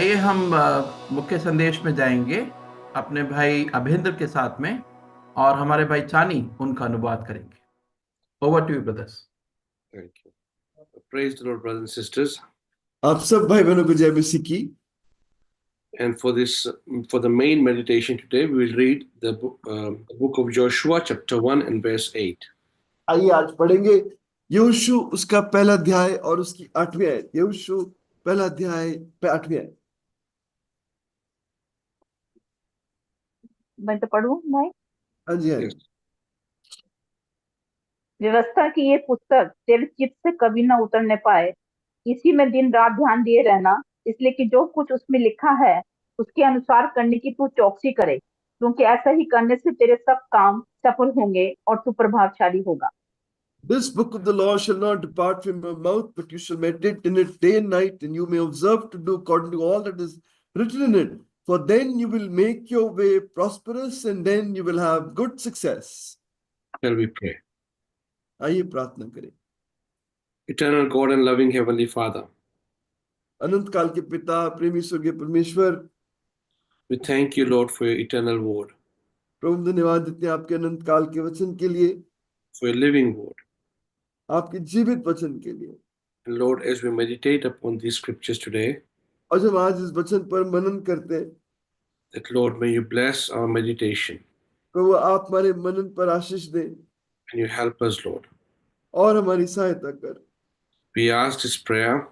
आइए हम मुख्य संदेश में जाएंगे अपने भाई अभिंद्र के साथ में, और हमारे भाई चानी उनका अनुवाद करेंगे। Over to you brothers. Thank you. Praise the Lord, brothers and sisters. आप सब भाई बहनों को जय मसीह की। And for the main meditation today, we will read the book of Joshua, chapter 1 and verse 8. आइए आज पढ़ेंगे यहोशू उसका पहला अध्याय और उसकी 8वीं आयत। यहोशू पहला अध्याय 8वीं आयत। मैं तो पढ़ूं भाई। हाँ जी, हाँ Yes. जी। व्यवस्था की ये पुस्तक तेरे चित्त से कभी न उतरने पाए, इसी में दिन रात ध्यान दिए रहना, इसलिए कि जो कुछ उसमें लिखा है उसके अनुसार करने की तू चौकसी करे, क्योंकि ऐसा ही करने से तेरे सब काम सफल होंगे और तू प्रभावशाली होगा। This book of the law shall not depart from your mouth, but you shall meditate in it day and night, and you may observe to do according to all that is written in it. For then you will make your way prosperous, and then you will have good success. Shall we pray? आइए प्रार्थना करें। Eternal God and loving Heavenly Father, अनंत काल के पिता, प्रेमी स्वर्गीय परमेश्वर, we thank you, Lord, for your eternal word, प्रभु धन्यवाद देते हैं आपके अनंत काल के वचन के लिए, for your living word. आपके जीवित वचन के लिए। And Lord, as we meditate upon these scriptures today, और जब आज इस वचन पर मनन करते हैं, that Lord, may you bless our meditation प्रभु आप हमारे मनन पर आशीष दें and you help us, Lord. और हमारी सहायता कर। We ask this prayer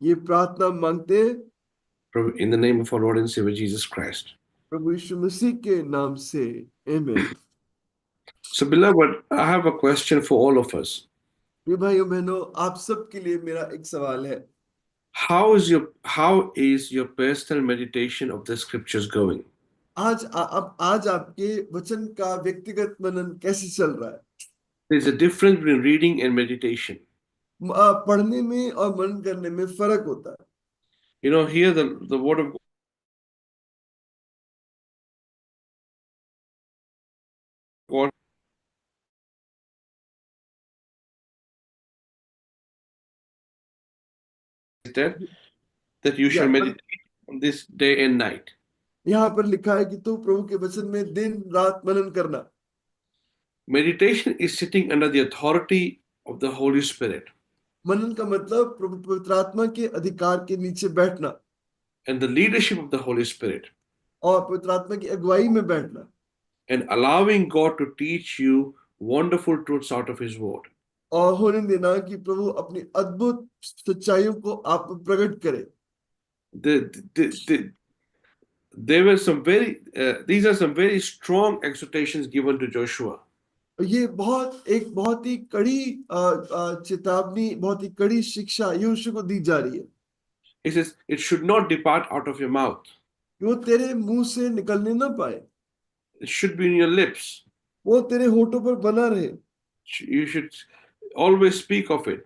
ये प्रार्थना मांगते हैं in the name of our Lord and Savior Jesus Christ. प्रभु यीशु मसीह के नाम से, आमीन। So, beloved, I have a question for all of us. ये भाइयों बहनों, आप सब के लिए मेरा एक सवाल है। How is your personal meditation of the scriptures going? आज आपके वचन का व्यक्तिगत मनन कैसे चल रहा है? There's a difference between reading and meditation. पढ़ने में और मनन करने में फर्क होता है। You know, here the word of God that you shall meditate on this day and night. यहाँ पर लिखा है कि तू प्रभु के वचन में दिन रात मनन करना। Meditation is sitting under the authority of the Holy Spirit मनन का मतलब प्रभु पवित्र आत्मा के अधिकार के नीचे बैठना and the leadership of the Holy Spirit, और पवित्र आत्मा की अगुवाई में बैठना, and allowing God to teach you wonderful truths out of His Word. और होने देना कि प्रभु अपनी अद्भुत सच्चाइयों को आप प्रकट करे। There were these are some very strong exhortations given to Joshua. ये एक बहुत ही कड़ी चेतावनी, बहुत ही कड़ी शिक्षा यहोशू को दी जा रही है। He says, it should not depart out of your mouth. वो तेरे मुंह से निकलने ना पाए, It should be in your lips. वो तेरे होठों पर बना रहे, You should always speak of it.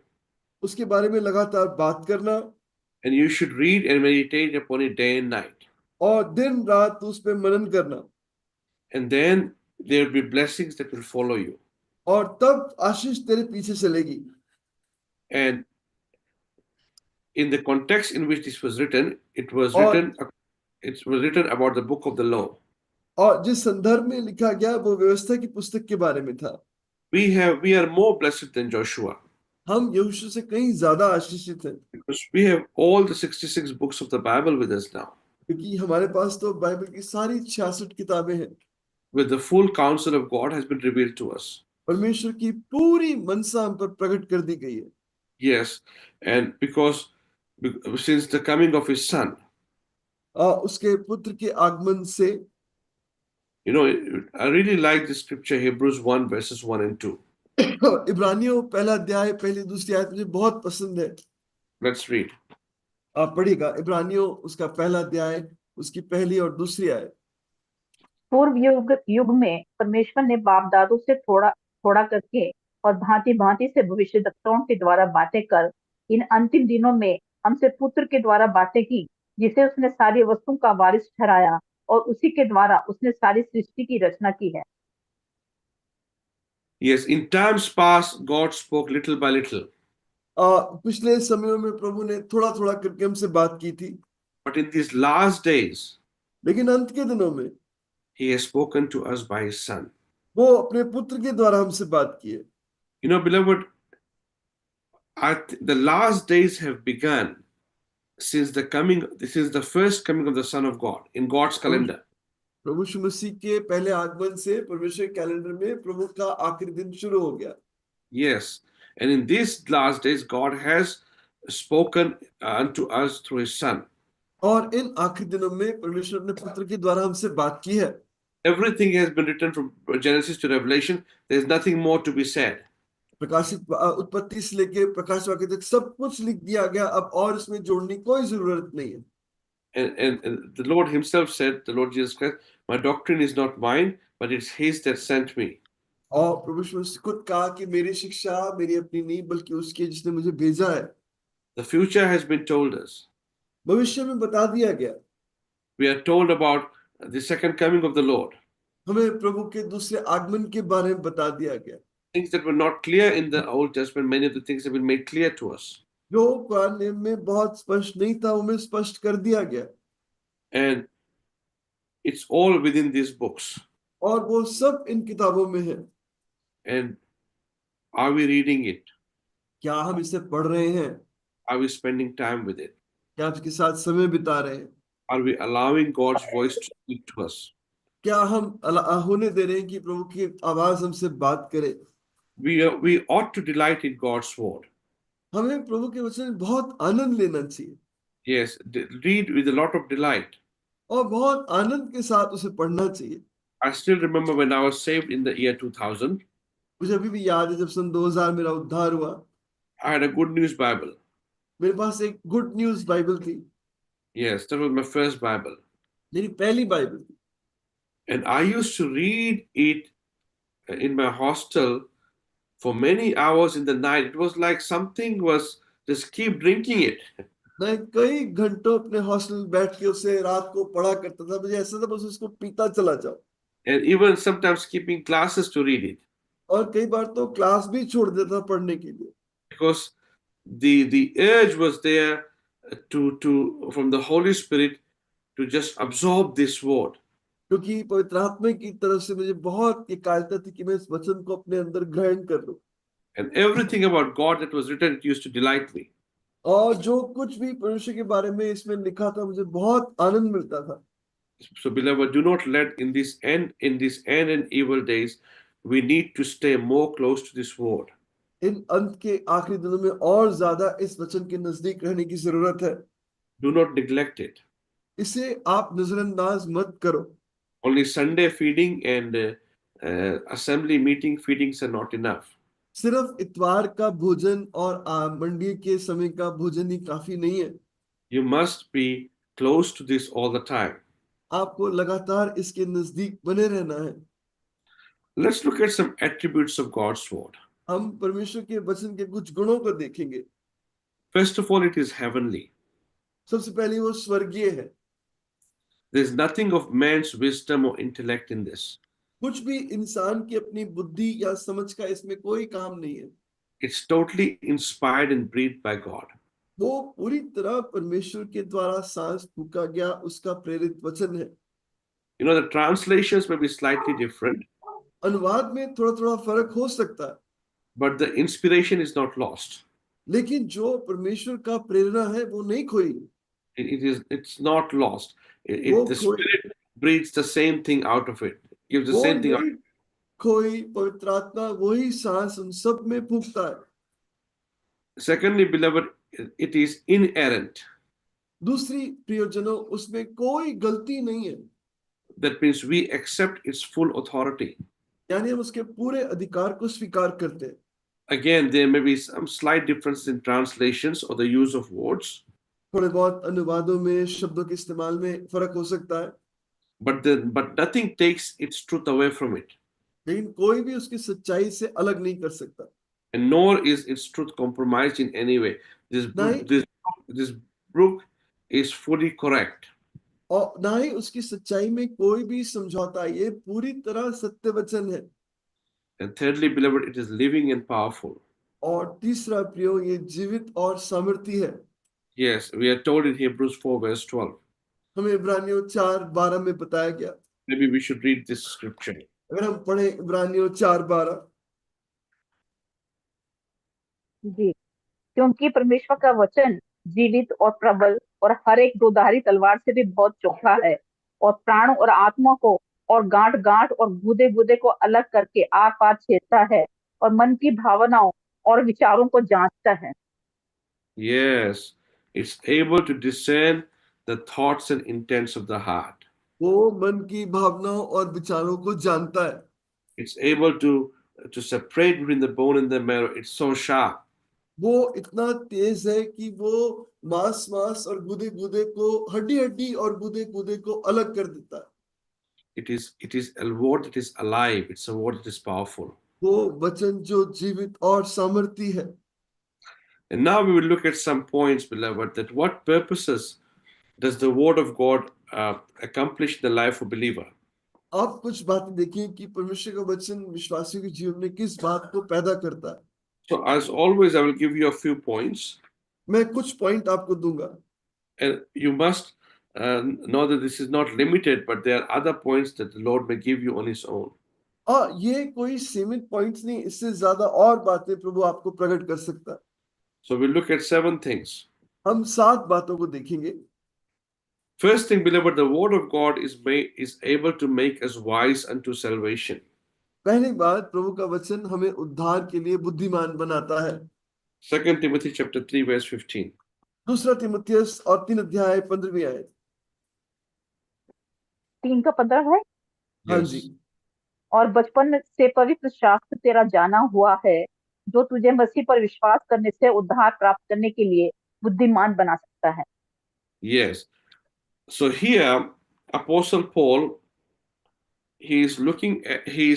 उसके बारे में लगातार बात करना, And you should read and meditate upon it day and night. और दिन रात उस पे मनन करना, And then there will be blessings that will follow you. और तब आशीष तेरे पीछे चलेगी। And in the context in which this was written, it was और written about the book of the law. और जिस संदर्भ में लिखा गया वो व्यवस्था की पुस्तक के बारे में था। We are more blessed than Joshua हम यहोशू से कहीं ज्यादा आशीषित हैं, because we have all the 66 books of the Bible with us now, क्योंकि हमारे पास तो बाइबल की सारी 66 किताबें हैं। with the full counsel of God has been revealed to us. परमेश्वर की पूरी मनसा हम पर प्रकट कर दी गई है। Yes, and because since the coming of His Son, उसके पुत्र के आगमन से, you know, I really like the scripture Hebrews 1 verses 1 and 2. इब्रानियों पहला अध्याय पहली दूसरी आयत मुझे बहुत पसंद है। Let's read. आप पढ़िएगा इब्रानियों उसका पहला अध्याय उसकी पहली और दूसरी आयत। पूर्व युग में परमेश्वर ने बाप दादों से थोड़ा थोड़ा करके और भांति भांति से भविष्यद्वक्ताओं के द्वारा बातें कर इन अंतिम दिनों में हमसे पुत्र के द्वारा बातें की, जिसे उसने सारी वस्तुओं का वारिस ठहराया और उसी के द्वारा उसने सारी सृष्टि की रचना की है। Yes, in times past, God spoke little by little. पिछले समयों में प्रभु ने थोड़ा थोड़ा करके हमसे बात की थी। But in these last days, लेकिन अंत के दिनों में he has spoken to us by his son. वो अपने पुत्र के द्वारा हमसे बात की है। You know, beloved, the last days have begun since this is the first coming of the Son of God in God's calendar. प्रभु यीशु मसीह के पहले आगमन से परमेश्वर के कैलेंडर में प्रभु का आखिरी दिन शुरू हो गया। Yes. And in these last days, God has spoken unto us through his son. और इन आखिरी दिनों में परमेश्वर अपने पुत्र के द्वारा हमसे बात की है। Everything has been written from Genesis to Revelation. There's nothing more to be said. प्रकाशित उत्पत्ति से लेके प्रकाश वाक्य तक सब कुछ लिख दिया गया, अब और इसमें जोड़ने की कोई जरूरत नहीं है। And the Lord himself said, the Lord Jesus Christ, my doctrine is not mine, but it's his that sent me. और प्रभु यीशु मसीह खुद कहा कि मेरी शिक्षा मेरी अपनी नहीं बल्कि उसके जिसने मुझे भेजा है। The future has been told us. भविष्य में बता दिया गया। We are told about the second coming of the Lord. हमें प्रभु के दूसरे आगमन के बारे में बता दिया गया। Things that were not clear in the Old Testament, many of the things have been made clear to us. जो पुराने नियम में बहुत स्पष्ट नहीं था वो हमें स्पष्ट कर दिया गया। And it's all within these books. और वो सब इन किताबों में है। And are we reading it? क्या हम इसे पढ़ रहे हैं? Are we spending time with it? क्या इसके साथ समय बिता रहे हैं? Are we allowing God's voice to speak to us? क्या हम होने दे रहे हैं कि प्रभु की आवाज हमसे बात करे? We ought to delight in God's word. हमें प्रभु के वचन में बहुत आनंद लेना चाहिए। Yes, read with a lot of delight. और बहुत आनंद के साथ उसे पढ़ना चाहिए। I still remember when I was saved in the year 2000, मुझे अभी भी याद है जब सन 2000 मेरा उद्धार हुआ, I had a Good News Bible. मेरे पास एक गुड न्यूज बाइबल थी। Yes, that was my first Bible. मेरी पहली बाइबल थी। And I used to read it in my hostel for many hours in the night. It was like something was just keep drinking it. मैं कई घंटों अपने hostel में बैठ के उसे रात को पढ़ा करता था। मुझे ऐसा था बस उसको पीता चला जाओ। And even sometimes skipping classes to read it. और कई बार तो क्लास भी छोड़ देता पढ़ने के लिए। Because the urge was there to from the Holy Spirit to just absorb this word. क्योंकि पवित्र आत्मा की तरफ से मुझे बहुत इकायता थी कि मैं इस वचन को अपने अंदर ग्रहण कर लूं। And everything about God that was written, it used to delight me. और जो कुछ भी परमेश्वर के बारे में इसमें लिखा था मुझे बहुत आनंद मिलता था। So, beloved, do not let in this end and evil days, we need to stay more close to this word. इन अंत के आखिरी दिनों में और ज्यादा इस वचन के नजदीक रहने की जरूरत है। Do not neglect it. इसे आप नजरअंदाज मत करो। Only Sunday feeding and assembly meeting feedings are not enough. सिर्फ इतवार का भोजन और मंडी के समय का भोजन ही काफी नहीं है। You must be close to this all the time. आपको लगातार इसके नजदीक बने रहना है। Let's look at some attributes of God's word. हम परमेश्वर के वचन के कुछ गुणों को देखेंगे। First of all, it is heavenly. सबसे पहले वो स्वर्गीय है। There's nothing of man's wisdom or intellect in this. कुछ भी इंसान की अपनी बुद्धि या समझ का इसमें कोई काम नहीं है। It's totally inspired and breathed by God. वो पूरी तरह परमेश्वर के द्वारा सांस फूका गया उसका प्रेरित वचन है। You know, the translations may be slightly different, अनुवाद में थोड़ा थोड़ा फर्क हो सकता है, but the inspiration is not lost. लेकिन जो परमेश्वर का प्रेरणा है वो नहीं खोई। It's not lost. वो The Spirit breathes the same thing out of it. Gives the वो same thing out. नहीं खोई, पवित्र आत्मा वही सांस उन सब में फूकता है। Secondly, beloved, it is inerrant. दूसरी प्रियजनों उसमें कोई गलती नहीं है। That means we accept its full authority. यानी हम उसके पूरे अधिकार को स्वीकार करते हैं। Again, there may be some slight differences in translations or the use of words. थोड़े बहुत अनुवादों में शब्दों के इस्तेमाल में फर्क हो सकता है, but nothing takes its truth away from it. लेकिन कोई भी उसकी सच्चाई से अलग नहीं कर सकता। And nor is its truth compromised in any way. This book is fully correct. और ना ही उसकी सच्चाई में कोई भी समझौता, ये पूरी तरह सत्य वचन है। And thirdly, beloved, it is living and powerful. और तीसरा प्रियो ये जीवित और सामर्थी है। Yes, we are told in Hebrews 4 verse 12. हमें इब्रानियों 4:12 में बताया गया। Maybe we should read this scripture. अगर हम पढ़े इब्रानियों 4:12, जी, क्योंकि परमेश्वर का वचन जीवित और प्रबल और हर एक दोधारी तलवार से भी बहुत चोखा है और प्राण और आत्मा को और गांठ गांठ और गूदे गूदे को अलग करके आर पार छेदता है और मन की भावनाओं और विचारों को जांचता है। Yes, it's able to discern the thoughts and intents of the heart. वो मन की भावनाओं और विचारों को जानता है। It's able to separate between the bone and the marrow. It's so sharp. वो इतना तेज है कि वो मांस मांस और गूदे गूदे को, हड्डी हड्डी और गूदे गूदे को अलग कर देता है। It is a word that is alive. It's a word that is powerful. वो वचन जो जीवित और सामर्थी है। And now we will look at some points, beloved, that what purposes does the word of God accomplish in the life of a believer? आप कुछ बातें देखिए कि परमेश्वर का वचन विश्वासियों के जीवन में किस बात को पैदा करता है। So as always, I will give you a few points, मैं कुछ पॉइंट आपको दूंगा, and you must know that this is not limited, but there are other points that the Lord may give you on His own. और ये कोई सीमित points नहीं, इससे ज्यादा और बातें प्रभु आपको प्रकट कर सकता है। So we'll look at 7 things. हम 7 बातों को देखेंगे। First thing, beloved, the word of God is able to make us wise unto salvation. पहली बात, प्रभु का वचन हमें उद्धार के लिए बुद्धिमान बनाता है। 2 Timothy chapter 3 verse 15. दूसरा तीमुथियुस और 3 अध्याय 15वीं आयत। 3:15 है। हाँ Yes. जी। और बचपन से पवित्र शास्त्र तेरा जाना हुआ है, जो तुझे मसीह पर विश्वास करने से उद्धार प्राप्त करने के लिए बुद्धिमान बना सकता है। Yes. So here, Apostle Paul, he is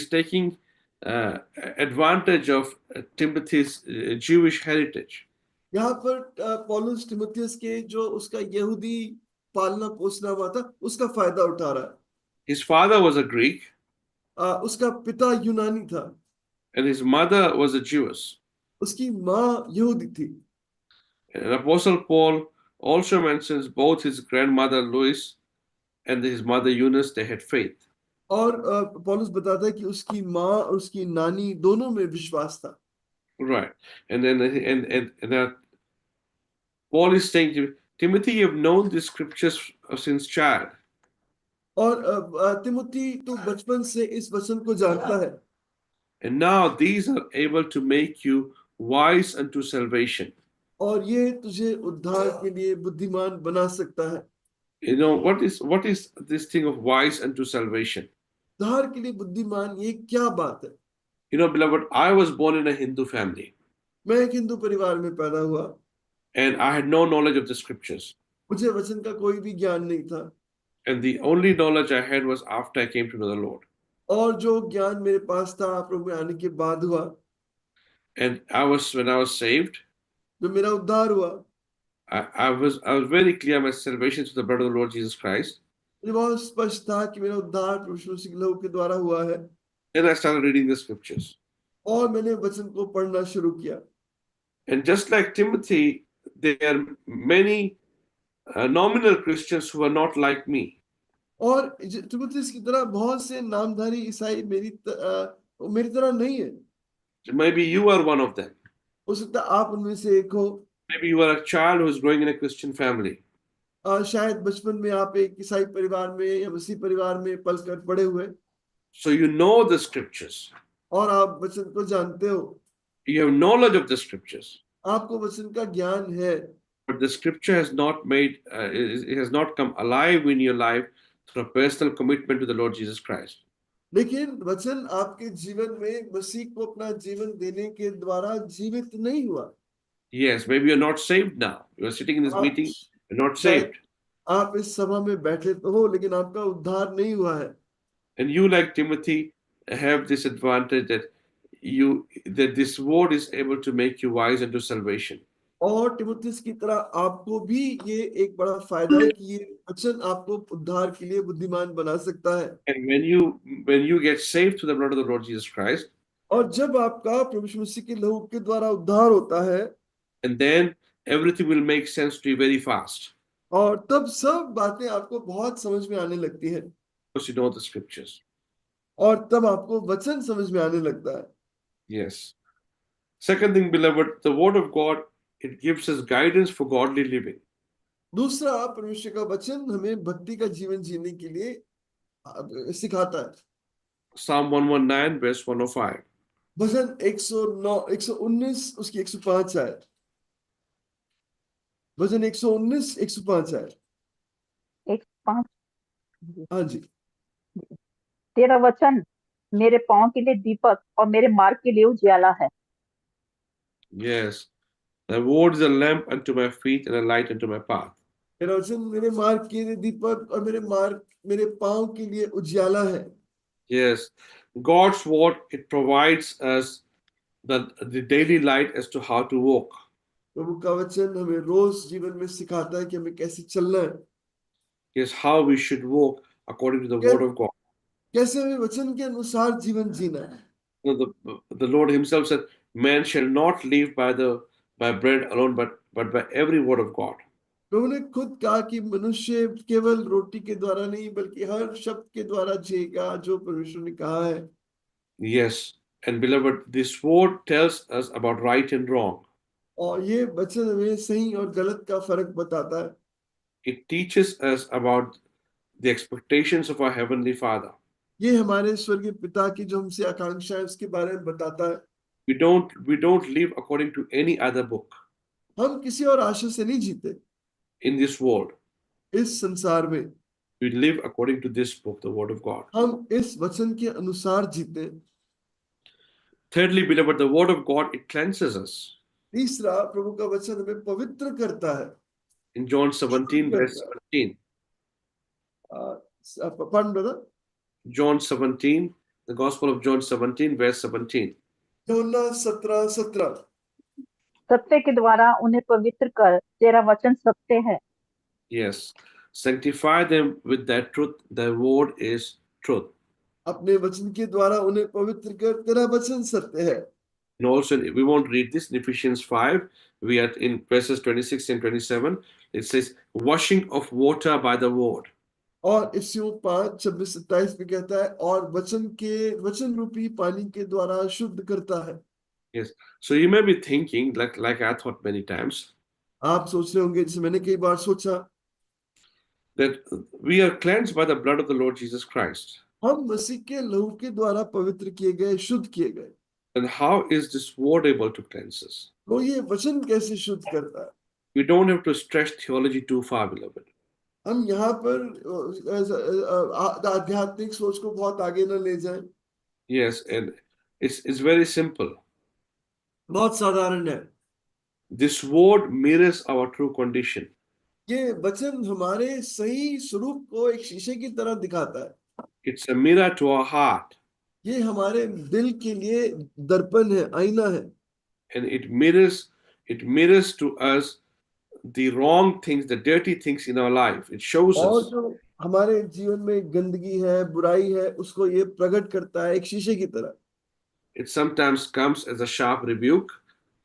taking advantage of Timothy's Jewish heritage. यहाँ पर पौलुस तीमुथियुस के जो उसका यहूदी पालना पोसना हुआ था, उसका फायदा उठा रहा है। His father was a Greek उसका पिता यूनानी था, and his mother was a Jewess. उसकी माँ यहूदी थी। And Apostle Paul also mentions both his grandmother Lois and his mother Eunice, they had faith. और पौलुस बताता है कि उसकी माँ और उसकी नानी दोनों में विश्वास था। Right. And then Paul is saying to Timothy, you have known the scriptures since child. और तिमुथी तो बचपन से इस वचन को जानता है, And now these are able to make you wise unto salvation. और ये तुझे उद्धार के लिए बुद्धिमान बना सकता है। You know, what is this thing of wise unto salvation? उद्धार के लिए बुद्धिमान, ये क्या बात है? You know, beloved, I was born in a Hindu family मैं एक हिंदू परिवार में पैदा हुआ, and I had no knowledge of the scriptures. मुझे वचन का कोई भी ज्ञान नहीं था, And the only knowledge I had was after I came to know the Lord. और जो ज्ञान मेरे पास था प्रभु में आने के बाद हुआ। And when I was saved, जो मेरा उद्धार हुआ, I was very clear my salvation through the blood of the Lord Jesus Christ. मुझे बहुत स्पष्ट था कि मेरा उद्धार प्रभु यीशु मसीह के लहू के द्वारा हुआ है, Then I started reading the scriptures. और मैंने वचन को पढ़ना शुरू किया। And just like Timothy, there are many nominal Christians who are not like me. और तिमुथियुस की तरह बहुत से नामधारी ईसाई मेरी तरह नहीं है। Maybe you are one of them. हो सकता है आप उनमें से एक हो। Maybe you are a child who is growing in a Christian family. शायद बचपन में आप एक ईसाई परिवार में या मसीह परिवार में पलकर पड़े हुए, So you know the scriptures. और आप वचन को जानते हो, You have knowledge of the scriptures. आपको वचन का ज्ञान है, But the scripture has not it has not come alive in your life through a personal commitment to the Lord Jesus Christ. लेकिन वचन आपके जीवन में मसीह को अपना जीवन देने के द्वारा जीवित नहीं हुआ। Yes, maybe you're not saved now. You are sitting in this meeting, you're not saved. आप इस सभा में बैठे तो हो, लेकिन आपका उद्धार नहीं हुआ है। And you, like Timothy, have this advantage that this word is able to make you wise unto salvation. और तिमुथियुस की तरह आपको भी ये एक बड़ा फायदा है कि ये वचन आपको उद्धार के लिए बुद्धिमान बना सकता है। And when you get saved through the blood of the Lord Jesus Christ, और जब आपका प्रभु यीशु मसीह के लहू के द्वारा उद्धार होता है, and then everything will make sense to you very fast और तब सब बातें आपको बहुत समझ में आने लगती हैं because you know the scriptures. और तब आपको वचन समझ में आने लगता है। Yes. Second thing, beloved, the word of God, it gives us guidance for godly living. दूसरा, परमेश्वर का वचन हमें भक्ति का जीवन जीने के लिए सिखाता है। Psalm 119, verse 105. भजन 109 119 उसकी 105 है। भजन 119 105 है। 105। हाँ जी। तेरा वचन मेरे पाँव के लिए दीपक और मेरे मार्ग के लिए उजियाला है। Yes. Thy word is a lamp unto my feet and a light unto my path. तेरा वचन मेरे मार्ग के लिए दीपक और मेरे पाँव के लिए उजियाला है। Yes. God's word, it provides us the daily light as to how to walk. प्रभु का वचन हमें रोज जीवन में सिखाता है कि हमें कैसे चलना है, Yes, how we should walk according to the कै- word of God. कैसे हमें वचन के अनुसार जीवन जीना है। You know, the Lord Himself said, "Man shall not live by bread alone, but by every word of God." प्रभु ने खुद कहा कि मनुष्य केवल रोटी के द्वारा नहीं बल्कि हर शब्द के द्वारा जिएगा जो परमेश्वर ने कहा है। Yes, and beloved, this word tells us about right and wrong. और ये वचन हमें सही और गलत का फर्क बताता है। It teaches us about the expectations of our Heavenly Father. ये हमारे स्वर्गीय पिता की जो हमसे आकांक्षा है उसके बारे में बताता है। We don't live according to any other book हम किसी और आशा से नहीं जीते in this world. इस संसार में, We live according to this book, the Word of God. हम इस वचन के अनुसार जीते। Thirdly, beloved, the Word of God, it cleanses us. तीसरा, प्रभु का वचन हमें पवित्र करता है। In John 17, verse 17. पढ़ brother. John 17, the Gospel of John 17, verse 17. यूहन्ना 17:17। सत्य के द्वारा उन्हें पवित्र कर, तेरा वचन सत्य है। Yes. Sanctify them with thy truth. Thy word is truth. अपने वचन के द्वारा उन्हें पवित्र कर, तेरा वचन सत्य है। And also, we won't read this in Ephesians 5. We are in verses 26 and 27. It says, washing of water by the word. और इफ्सियों 5:26-27 में कहता है, और वचन रूपी पानी के द्वारा शुद्ध करता है। Yes. So you may be thinking, like I thought many times, आप सोच रहे होंगे, जैसे मैंने कई बार सोचा, that we are cleansed by the blood of the Lord Jesus Christ. हम मसीह के लहू के द्वारा पवित्र किए गए, शुद्ध किए गए। And how is this word able to cleanse us? तो ये वचन कैसे शुद्ध करता है? We don't have to stretch theology too far, beloved. हम यहाँ पर आध्यात्मिक सोच को बहुत आगे न ले जाएं। Yes, and it's very simple. बहुत साधारण है। This word mirrors our true condition. ये वचन हमारे सही स्वरूप को एक शीशे की तरह दिखाता है। It's a mirror to our heart, ये हमारे दिल के लिए दर्पण है, आईना है। and it mirrors to us the wrong things, the dirty things in our life. It shows और us. जो हमारे जीवन में गंदगी है, बुराई है, उसको ये प्रकट करता है एक शीशे की तरह। It sometimes comes as a sharp rebuke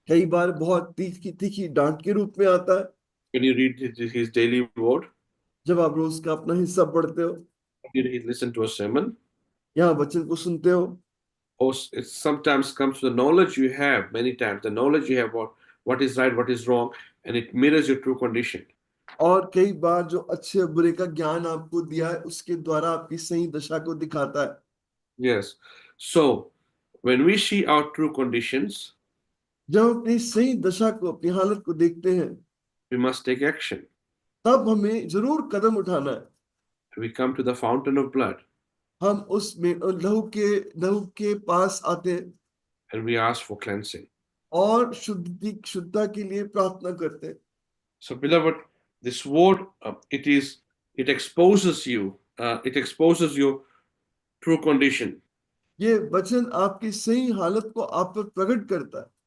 कई बार बहुत तीखी डांट के रूप में आता है when you read his daily word, जब आप रोज का अपना हिस्सा पढ़ते हो, you listen to a sermon. यहाँ वचन को सुनते हो। Or it sometimes comes to the knowledge you have, many times the knowledge you have about what is right, what is wrong, and it mirrors your true condition. और कई बार जो अच्छे और बुरे का ज्ञान आपको दिया है उसके द्वारा आपकी सही दशा को दिखाता है। Yes. So when we see our true conditions, जब हम अपनी सही दशा को, अपनी हालत को देखते हैं, we must take action. तब हमें जरूर कदम उठाना है। We come to the fountain of blood हम उसमें लहू के पास आते हैं and we ask for cleansing. और शुद्धता के लिए प्रार्थना करते हैं। So, beloved, this word it exposes you. It exposes your true condition. ये वचन आपकी सही हालत को आप पर प्रकट करता है।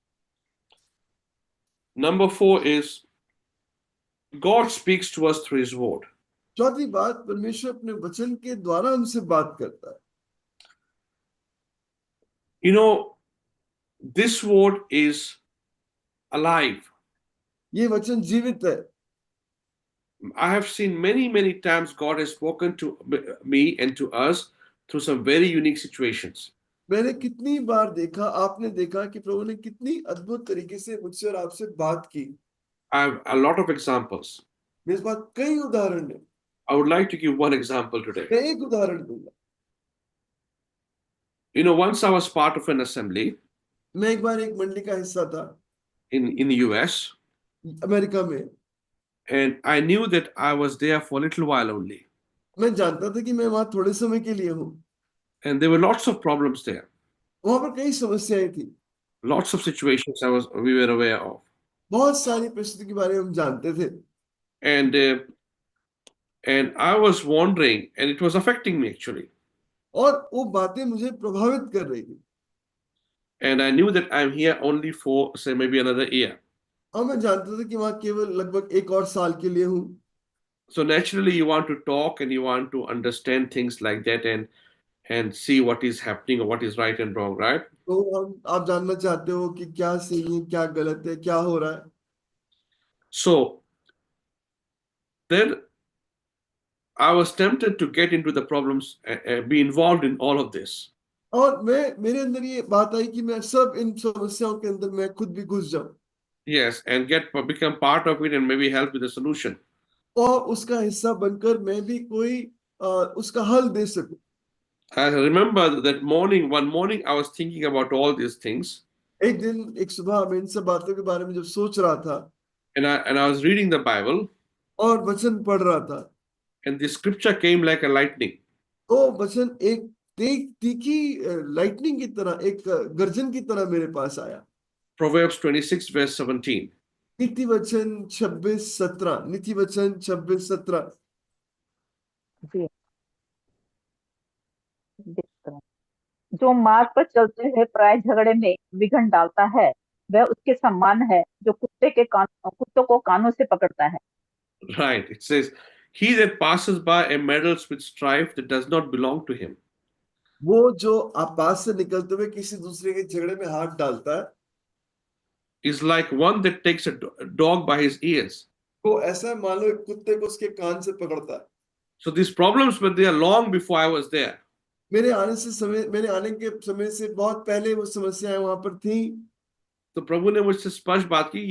Number 4 is God speaks to us through His word. चौथी बात, परमेश्वर अपने वचन के द्वारा हमसे बात करता है। You know, this word is alive. ये वचन जीवित है। I have seen many times God has spoken to me and to us through some very unique situations. मैंने कितनी बार देखा, आपने देखा कि प्रभु ने कितनी अद्भुत तरीके से मुझसे और आपसे बात की। I have a lot of examples. मेरे पास कई उदाहरण है। I would like to give one example today. मैं एक उदाहरण दूंगा। You know, once I was part of an assembly मैं एक बार एक मंडली का हिस्सा था in the US, अमेरिका में। and I knew that I was there for a little while only. मैं जानता था कि मैं वहां थोड़े समय के लिए हूँ। And there were lots of problems there, वहां पर कई समस्याएं थी, lots of situations we were aware of. बहुत सारी परिस्थिति के बारे में हम जानते थे। And I was wondering, and it was affecting me actually. और वो बातें मुझे प्रभावित कर रही थी। And I knew that I'm here only for, say, maybe another year. और मैं जानता था कि वहां केवल लगभग एक और साल के लिए हूँ। So naturally, you want to talk and you want to understand things like that and see what is happening or what is right and wrong, right? तो आप जानना चाहते हो कि क्या सही है, क्या गलत है, क्या हो रहा है। So then I was tempted to get into the problems, be involved in all of this. और मेरे अंदर ये बात आई कि मैं सब इन समस्याओं के अंदर मैं खुद भी घुस जाऊं Yes, and become part of it and maybe help with the solution. और उसका हिस्सा बनकर मैं भी कोई उसका हल दे सकूं। I remember that one morning, I was thinking about all these things, एक दिन एक सुबह मैं इन सब बातों के बारे में जब सोच रहा था and I was reading the Bible, और वचन पढ़ रहा था, and the scripture came like a lightning. तो वचन एक तीखी लाइटनिंग की तरह, एक गर्जन की तरह मेरे पास आया। Proverbs 26, verse 17. नीति वचन 26:17, नीति वचन 26:17। जी देखते हैं। जो मार्ग पर चलते हुए प्राय झगड़े में विघन डालता है, वह उसके समान है जो कुत्तों को कानों से पकड़ता है। Right. It says, he that passes by and meddles with strife that does not belong to him. वो जो आपास से निकलते हुए किसी दूसरे के झगड़े में हाथ डालता है, Is like one that takes a dog by his ears. वो ऐसा मान लो एक कुत्ते को उसके कान से पकड़ता है। So these problems were there long before I was there. मेरे आने के समय से बहुत पहले वो समस्याएं वहां पर थी। तो प्रभु ने मुझसे स्पष्ट बात की,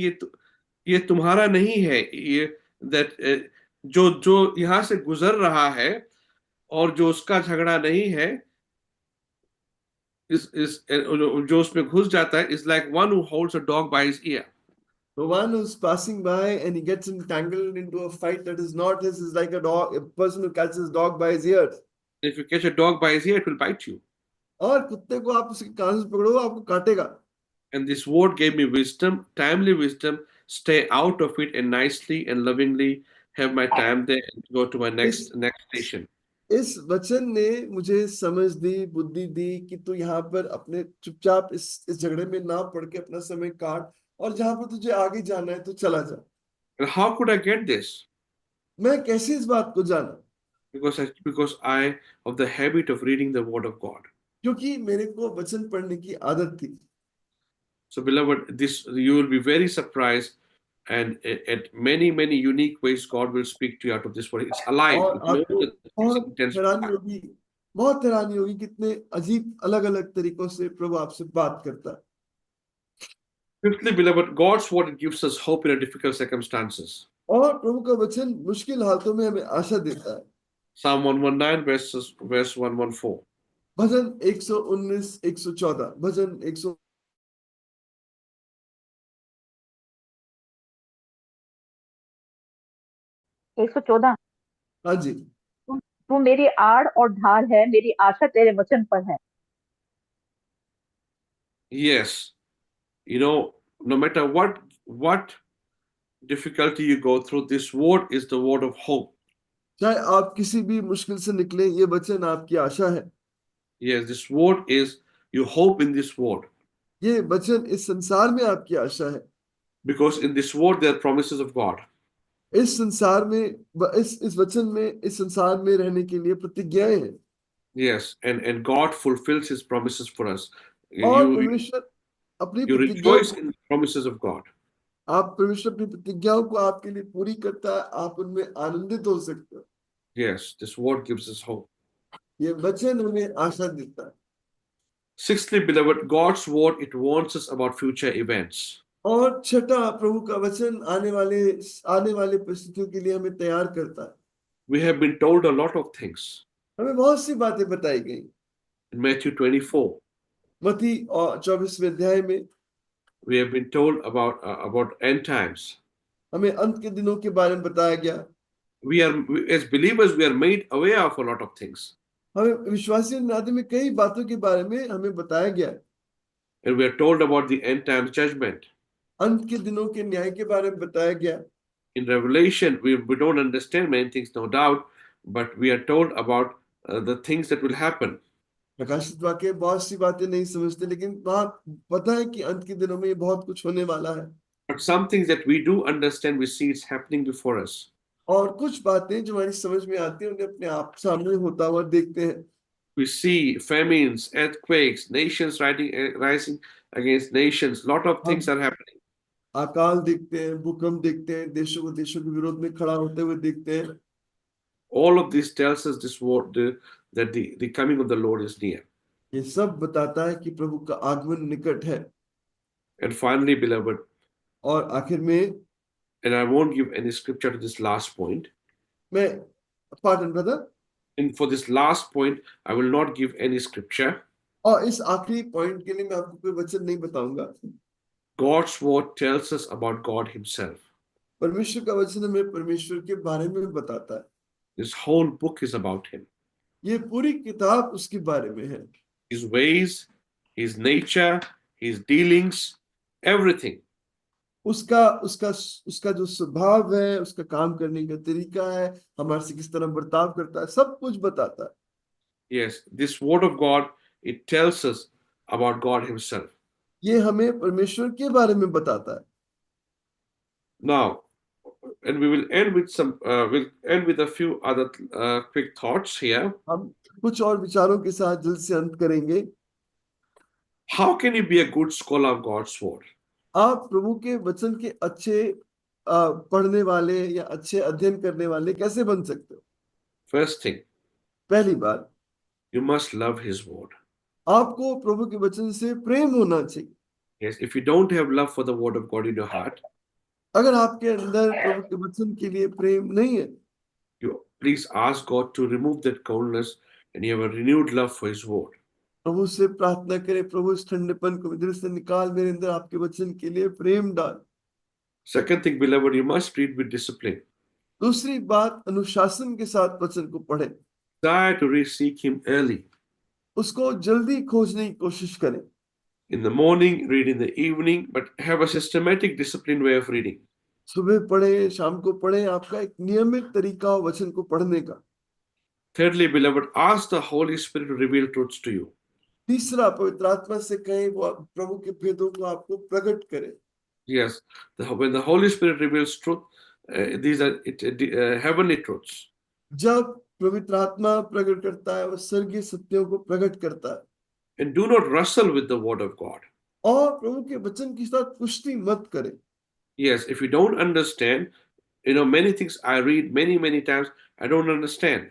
ये तुम्हारा नहीं है, ये that जो यहाँ से गुजर रहा है और जो उसका झगड़ा नहीं है, इस जो उसमें घुस जाता है, is like one who holds a dog by his ear. The one who's passing by and he gets entangled into a fight that is not his is like a person who catches his dog by his ears. If you catch a dog by his ear, it will bite you. और कुत्ते को आप उसके कान से पकड़ो, आपको काटेगा। And this word gave me wisdom, timely wisdom. Stay out of it and nicely and lovingly have my time there and go to my next station. इस वचन ने मुझे समझ दी, बुद्धि दी कि तू यहाँ पर अपने चुपचाप इस झगड़े में ना पड़ के अपना समय काट, और जहां पर तुझे आगे जाना है तो चला जा। And how could I get this? मैं कैसे इस बात को जाना? Because I of the habit of reading the word of God. क्योंकि मेरे को वचन पढ़ने की आदत थी। So beloved, this you will be very surprised, and at many unique ways God will speak to you out of this word. It's alive. और It knows आपको that it's बहुत intense. हैरानी होगी कितने अजीब अलग अलग तरीकों से प्रभु आपसे बात करता है। Fifthly, beloved, God's word gives us hope in difficult circumstances. और प्रभु का वचन मुश्किल हालतों में हमें आशा देता है। Psalm 119, verse 114. भजन 119, 114, भजन 100। 114। हाँ जी। तू मेरी आड़ और ढाल है, मेरी आशा तेरे वचन पर है। Yes, no matter what difficulty you go through, this word is the word of hope. चाहे आप किसी भी मुश्किल से निकले, ये वचन आपकी आशा है। Yes, this word is you hope in this word. ये वचन इस संसार में आपकी आशा है। Because in this word there are promises of God. इस संसार में इस वचन में इस संसार में रहने के लिए प्रतिज्ञाएं हैं। Yes, and God fulfills His promises for us. और You परमेश्वर अपनी you प्रतिज्ञाओं rejoice in the promises of God. आप परमेश्वर अपनी प्रतिज्ञाओं को आपके लिए पूरी करता है, आप उनमें आनंदित हो सकते हो। Yes, this word gives us hope. ये वचन हमें आशा देता है। Sixthly, beloved, God's word, it warns us about future events. और छठा, प्रभु का वचन आने वाले परिस्थितियों के लिए हमें तैयार करता है। We have been told a lot of things. हमें बहुत सी बातें बताई गई। In Matthew 24, मत्ती और 24वें अध्याय में we have been told about end times. हमें अंत के दिनों के बारे में बताया गया। As believers, we are made aware of a lot of things. हमें विश्वासी नाते में कई बातों के बारे में हमें बताया गया। And we are told about the end times judgment. अंत के दिनों के न्याय के बारे में बताया गया। In Revelation, we don't understand many things, no doubt, but we are told about the things that will happen. प्रकाशित वाक्य बहुत सी बातें नहीं समझते, लेकिन वहां पता है कि अंत के दिनों में ये बहुत कुछ होने वाला है। But some things that we do understand, we see it's happening before us. और कुछ बातें जो हमारी समझ में आती हैं, उन्हें अपने आप सामने होता हुआ देखते हैं। We see famines, earthquakes, nations rising against nations. Lot of things are happening. अकाल देखते हैं, भूकंप देखते हैं, देशों को देशों के विरोध में खड़ा होते हुए देखते हैं। All of this tells us this word that the coming of the Lord is near. ये सब बताता है कि प्रभु का आगमन निकट है। And finally, beloved, और आखिर में and I won't give any scripture to this last point. मैं pardon brother, And for this last point, I will not give any scripture. और इस आखिरी पॉइंट के लिए मैं आपको कोई वचन नहीं बताऊंगा। God's word tells us about God Himself. परमेश्वर का वचन हमें परमेश्वर के बारे में बताता है। This whole book is about Him. ये पूरी किताब उसके बारे में है। His ways, His nature, His dealings, everything. उसका जो स्वभाव है, उसका काम करने का तरीका है, हमारे से किस तरह बर्ताव करता है, सब कुछ बताता है। Yes, this word of God, it tells us about God Himself. ये हमें परमेश्वर के बारे में बताता है। Now, and we will end with we'll end with a few other quick thoughts here. हम कुछ और विचारों के साथ जल्द से अंत करेंगे। How can you be a good scholar of God's word? आप प्रभु के वचन के अच्छे पढ़ने वाले या अच्छे अध्ययन करने वाले कैसे बन सकते हो? First thing, पहली बात, you must love His word. आपको प्रभु के वचन से प्रेम होना चाहिए। Yes, if you don't have love for the word of God in your heart, अगर आपके अंदर प्रभु के वचन के लिए प्रेम नहीं है, you please ask God to remove that coldness and you have a renewed love for His word. प्रभु से प्रार्थना करें, प्रभु इस ठंडेपन को दिल से निकाल, मेरे अंदर आपके वचन के लिए प्रेम डाल। Second thing, beloved, you must read with discipline. दूसरी बात, अनुशासन के साथ वचन को पढ़ें। Desire to seek Him early. उसको जल्दी खोजने की कोशिश करें। In the morning, read in the evening, but have a systematic, disciplined way of reading. सुबह पढ़े, शाम को पढ़े, आपका एक नियमित तरीका हो वचन को पढ़ने का। Thirdly, beloved, ask the Holy Spirit to reveal truths to you. तीसरा, पवित्र आत्मा से कहें वो प्रभु के भेदों को आपको प्रकट करे। Yes, when the Holy Spirit reveals truth, these are heavenly truths. जब पवित्र आत्मा प्रकट करता है, वो स्वर्गीय सत्यों को प्रकट करता है। And do not wrestle with the word of God. और प्रभु के वचन के साथ कुश्ती मत करें। Yes, if you don't understand, many things I read many times, I don't understand.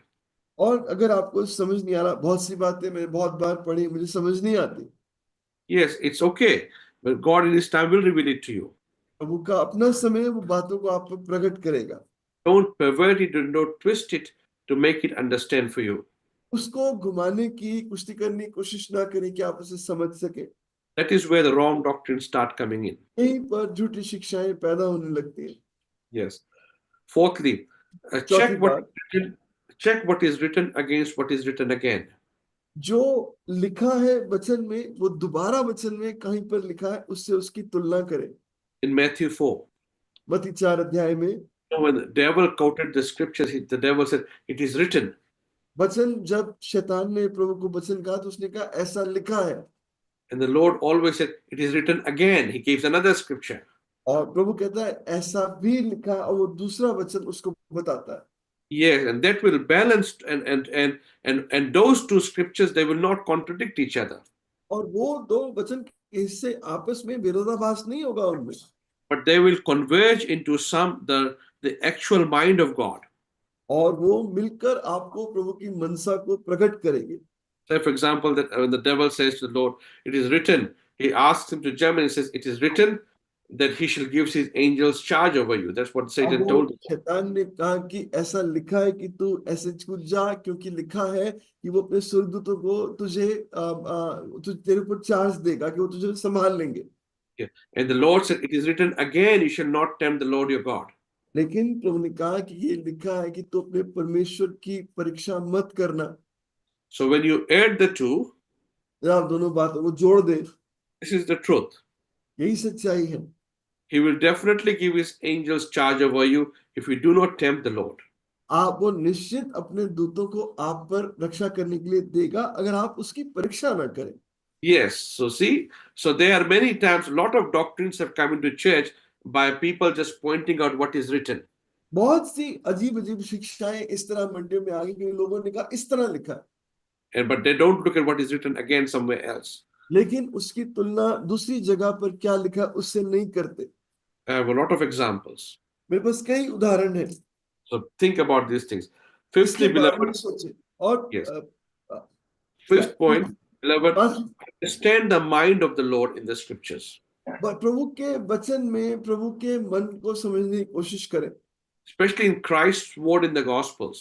और अगर आपको समझ नहीं आ रहा, बहुत सी बातें मैंने बहुत बार पढ़ी, मुझे समझ नहीं आती। Yes, it's okay, but God in His time will reveal it to you. प्रभु का अपना समय वो बातों को आप पर प्रकट करेगा। Don't pervert it, don't twist it to make it understand for you. उसको घुमाने की, कुश्ती करने की कोशिश ना करें कि आप उसे समझ सके। That is where the wrong doctrines start coming in. यहीं पर झूठी शिक्षाएं पैदा होने लगती हैं। Yes. Fourthly, check what is written against what is written again. जो लिखा है वचन में, वो दोबारा वचन में कहीं पर लिखा है, उससे उसकी तुलना करें। In Matthew 4, मत्ती 4 अध्याय में when the devil quoted the scriptures, the devil said, "It is written." वचन, जब शैतान ने प्रभु को वचन कहा तो उसने कहा ऐसा लिखा है। And the Lord always said, "It is written again." He gives another scripture. और प्रभु कहता है ऐसा भी लिखा है, और वो दूसरा वचन उसको बताता है। Yes, and that will balance, and those two scriptures, they will not contradict each other. और वो दो वचन के हिस्से आपस में विरोधाभास नहीं होगा उनमें। but they will converge into the actual mind of God. और वो मिलकर आपको प्रभु की मनसा को प्रकट करेंगे। Say, for example, that when the devil says to the Lord, "It is written," he asks him to jump and he says, "It is written that he shall give his angels charge over you." That's what अब Satan वो told him. शैतान ने कहा कि ऐसा लिखा है कि तू ऐसे कूद जा, क्योंकि लिखा है कि वो अपने स्वर्गदूतों को तेरे ऊपर चार्ज देगा कि वो तुझे संभाल लेंगे। Yeah. And the Lord said, "It is written again, you shall not tempt the Lord your God." लेकिन प्रभु ने कहा कि ये लिखा है कि तू अपने परमेश्वर की परीक्षा मत करना। So when you add the two, जब आप दोनों बातों को जोड़ दे, this is the truth. यही सच्चाई है। He will definitely give his angels charge over you if you do not tempt the Lord. आप वो निश्चित अपने दूतों को आप पर रक्षा करने के लिए देगा अगर आप उसकी परीक्षा ना करें। Yes. So see, so there are many times a lot of doctrines have come into church by people just pointing out what is written. बहुत सी अजीब अजीब शिक्षाएं इस तरह मंडियों में आ गई कि लोगों ने कहा इस तरह लिखा है, And but they don't look at what is written again somewhere else. लेकिन उसकी तुलना दूसरी जगह पर क्या लिखा है उससे नहीं करते। I have a lot of examples. मेरे पास कई उदाहरण हैं, So think about these things. इसके Fifthly, बारे में beloved, सोचें। और yes. क्या Fifth point, beloved, पांच- understand the mind of the Lord in the scriptures, प्रभु के वचन में प्रभु के मन को समझने की कोशिश करें, especially in Christ's word in the Gospels.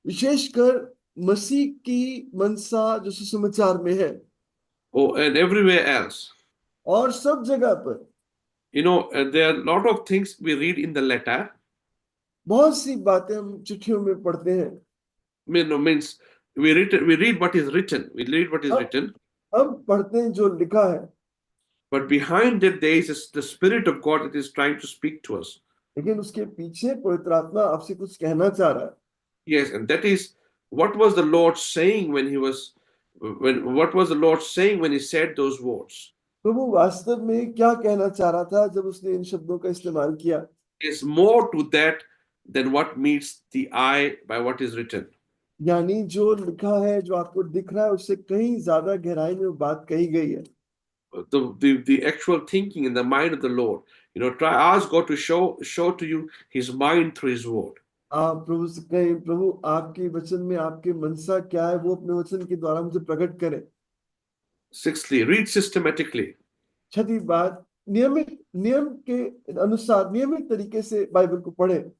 विशेषकर मसीह की मनसा जो सुसमाचार में है Oh, and everywhere else. और सब जगह पर। You know, there are a lot of things we read in the letter. बहुत सी बातें हम चिट्ठियों में पढ़ते हैं, Means we read what is written. We read what is Oh. written, हम पढ़ते हैं जो लिखा है, but behind it there is the Spirit of God that is trying to speak to us. लेकिन उसके पीछे पवित्र आत्मा आपसे कुछ कहना चाह रहा है। Yes, and that is what was the Lord saying when what was the Lord saying when he said those words? प्रभु वास्तव में क्या कहना चाह रहा था जब उसने इन शब्दों का इस्तेमाल किया। There's more to that than what meets the eye by what is written. यानी जो लिखा है, जो आपको दिख रहा है, उससे कहीं ज्यादा गहराई में वो बात कही गई है। The actual thinking in the mind of the Lord. You know, ask God to show to you his mind through his word. आप प्रभु से कहें, प्रभु आपके वचन में आपके मनसा क्या है, वो अपने वचन के द्वारा मुझे प्रकट करें। Sixthly, read systematically. छठी बात, नियम के अनुसार नियमित तरीके से बाइबल को पढ़ें।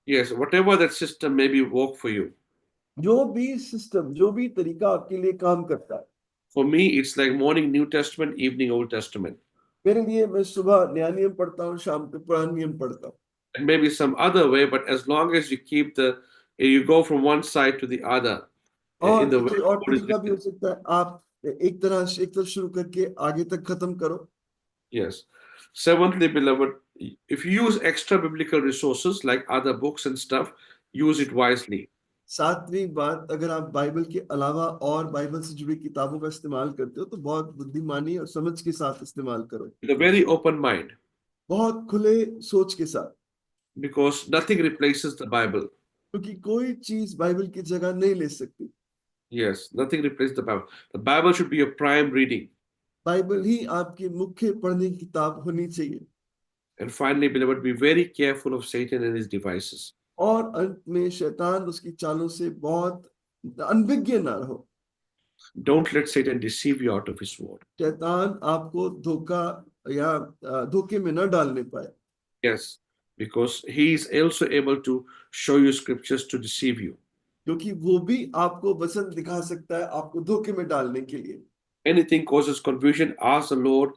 Yes, whatever that system may be work for you. जो भी सिस्टम, जो भी तरीका आपके लिए काम करता है। For me, it's like morning New Testament, evening Old Testament. मेरे लिए मैं सुबह नया नियम पढ़ता हूँ, शाम को पुराना नियम पढ़ता हूँ। And maybe some other way, but as long as you go from one side to the other in और the way कोई और God is तरीका भी हो written. सकता है, आप एक तरफ शुरू करके आगे तक खत्म करो। Yes. Seventhly, beloved, if you use extra biblical resources like other books and stuff, use it wisely. सातवीं बात, अगर आप बाइबल के अलावा और बाइबल से जुड़ी किताबों का इस्तेमाल करते हो तो बहुत बुद्धिमानी और समझ के साथ इस्तेमाल करो, With a very open mind, बहुत खुले सोच के साथ, because nothing replaces the Bible. क्योंकि कोई चीज बाइबल की जगह नहीं ले सकती। Yes, nothing replaces the Bible. The Bible should be your prime reading. Bible ही आपकी मुख्य पढ़ने की किताब होनी चाहिए। And finally, beloved, be very careful of Satan and his devices. और अंत में शैतान उसकी चालों से बहुत अनभिज्ञ ना रहो। Don't let Satan deceive you out of his word. शैतान आपको धोखा या धोखे में न डालने पाए, Yes, because he is also able to show you scriptures to deceive you. क्योंकि वो भी आपको वचन दिखा सकता है आपको धोखे में डालने के लिए। Anything causes confusion, ask the Lord,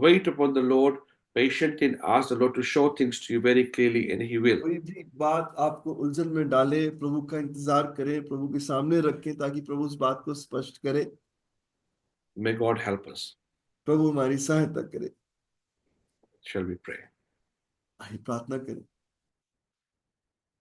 wait upon the Lord, patiently, and ask the Lord to show things to you very clearly, and he will. कोई भी बात आपको उलझन में डाले, प्रभु का इंतजार करें, प्रभु के सामने रखें ताकि प्रभु उस बात को स्पष्ट करे। May God help us. प्रभु हमारी सहायता करे। Shall we pray? आइए प्रार्थना करें।